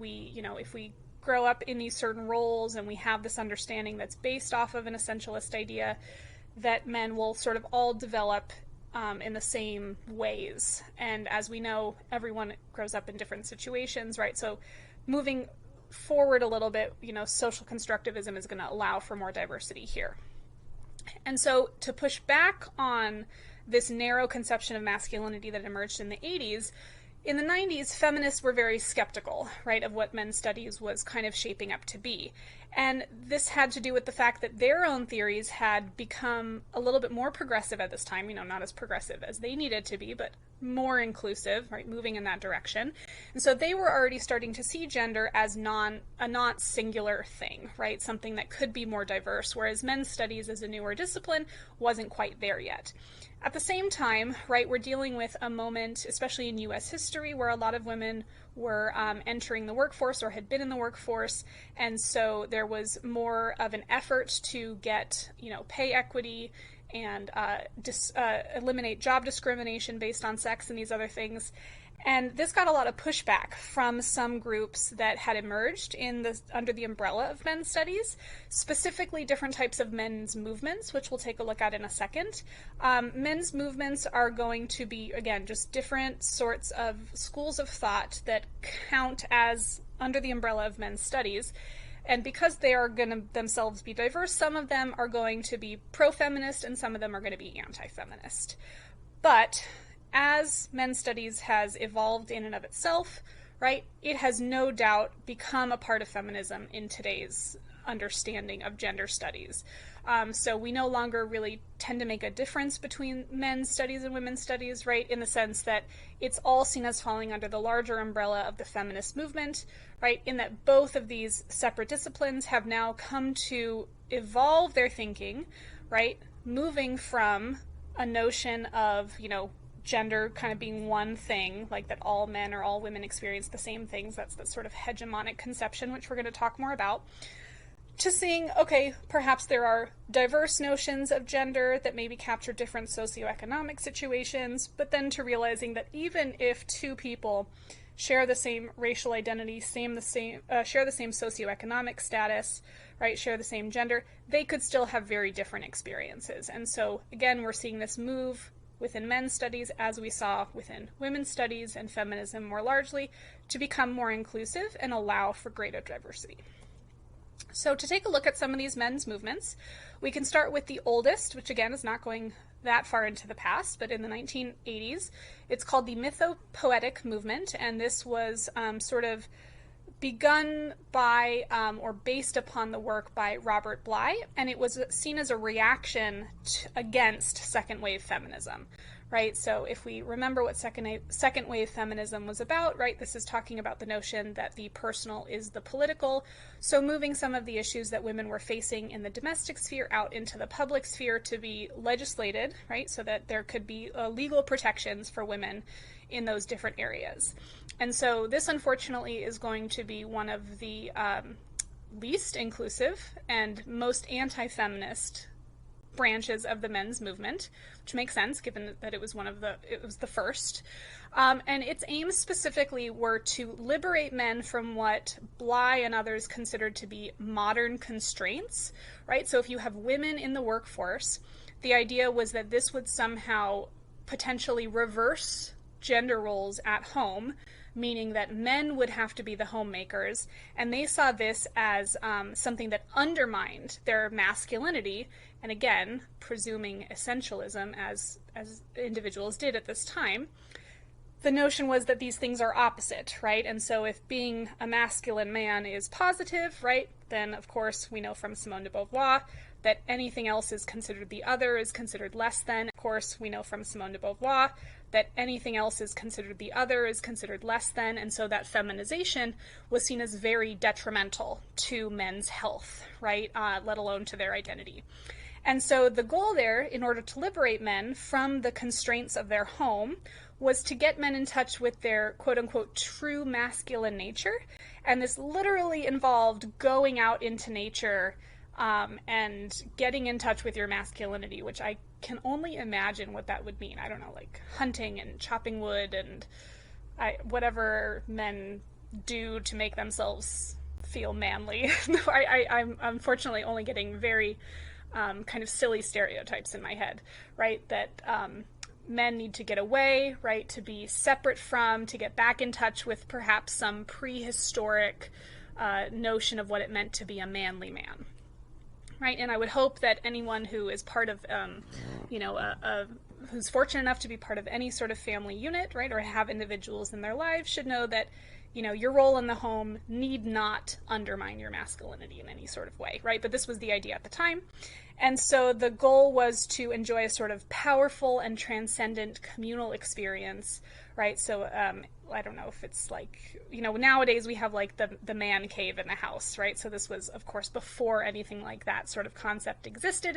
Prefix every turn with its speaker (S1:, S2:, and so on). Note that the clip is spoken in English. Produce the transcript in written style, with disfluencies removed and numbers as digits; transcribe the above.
S1: we, if we grow up in these certain roles and we have this understanding that's based off of an essentialist idea, that men will sort of all develop in the same ways. And as we know, everyone grows up in different situations, right? So moving forward a little bit, social constructivism is going to allow for more diversity here. And so to push back on this narrow conception of masculinity that emerged in the 80s, in the 90s, feminists were very skeptical, right, of what men's studies was kind of shaping up to be. And this had to do with the fact that their own theories had become a little bit more progressive at this time, not as progressive as they needed to be, but more inclusive, right, moving in that direction. And so they were already starting to see gender as a not singular thing, right, something that could be more diverse, whereas men's studies as a newer discipline wasn't quite there yet. At the same time, right, we're dealing with a moment, especially in U.S. history, where a lot of women were entering the workforce or had been in the workforce, and so there was more of an effort to get, pay equity and eliminate job discrimination based on sex and these other things. And this got a lot of pushback from some groups that had emerged under the umbrella of men's studies, specifically different types of men's movements, which we'll take a look at in a second. Men's movements are going to be, again, just different sorts of schools of thought that count as under the umbrella of men's studies. And because they are going to themselves be diverse, some of them are going to be pro-feminist and some of them are going to be anti-feminist. But as men's studies has evolved in and of itself, right, it has no doubt become a part of feminism in today's understanding of gender studies. So we no longer really tend to make a difference between men's studies and women's studies, right, in the sense that it's all seen as falling under the larger umbrella of the feminist movement, right, in that both of these separate disciplines have now come to evolve their thinking, right, moving from a notion of, gender kind of being one thing, like that all men or all women experience the same things, that's the sort of hegemonic conception, which we're going to talk more about, to seeing, okay, perhaps there are diverse notions of gender that maybe capture different socioeconomic situations, but then to realizing that even if two people share the same racial identity, share the same socioeconomic status, right, share the same gender, they could still have very different experiences. And so, again, we're seeing this move within men's studies, as we saw within women's studies and feminism more largely, to become more inclusive and allow for greater diversity. So to take a look at some of these men's movements, we can start with the oldest, which again is not going that far into the past, but in the 1980s. It's called the Mythopoetic movement, and this was sort of begun by or based upon the work by Robert Bly, and it was seen as a reaction against second wave feminism, right? So if we remember what second wave feminism was about, right, this is talking about the notion that the personal is the political, so moving some of the issues that women were facing in the domestic sphere out into the public sphere to be legislated, right, so that there could be legal protections for women in those different areas. And so this, unfortunately, is going to be one of the least inclusive and most anti-feminist branches of the men's movement, which makes sense given that it was the first. And its aims specifically were to liberate men from what Bly and others considered to be modern constraints, right? So if you have women in the workforce, the idea was that this would somehow potentially reverse gender roles at home, meaning that men would have to be the homemakers, and they saw this as something that undermined their masculinity, and again, presuming essentialism as individuals did at this time. The notion was that these things are opposite, right? And so if being a masculine man is positive, right, then of course we know from Simone de Beauvoir that anything else is considered the other, is considered less than. Of course, we know from Simone de Beauvoir that anything else is considered the other, is considered less than, and so that feminization was seen as very detrimental to men's health, right, let alone to their identity. And so the goal there, in order to liberate men from the constraints of their home, was to get men in touch with their quote-unquote true masculine nature, and this literally involved going out into nature and getting in touch with your masculinity, which I can only imagine what that would mean. I don't know, like hunting and chopping wood and whatever men do to make themselves feel manly. I'm unfortunately only getting very kind of silly stereotypes in my head, right? That men need to get away, right? To be separate from, to get back in touch with perhaps some prehistoric notion of what it meant to be a manly man, right? And I would hope that anyone who is part of, who's fortunate enough to be part of any sort of family unit, right, or have individuals in their lives, should know that, your role in the home need not undermine your masculinity in any sort of way, right? But this was the idea at the time. And so the goal was to enjoy a sort of powerful and transcendent communal experience, right? So I don't know if it's like, nowadays we have like the man cave in the house, right? So this was, of course, before anything like that sort of concept existed.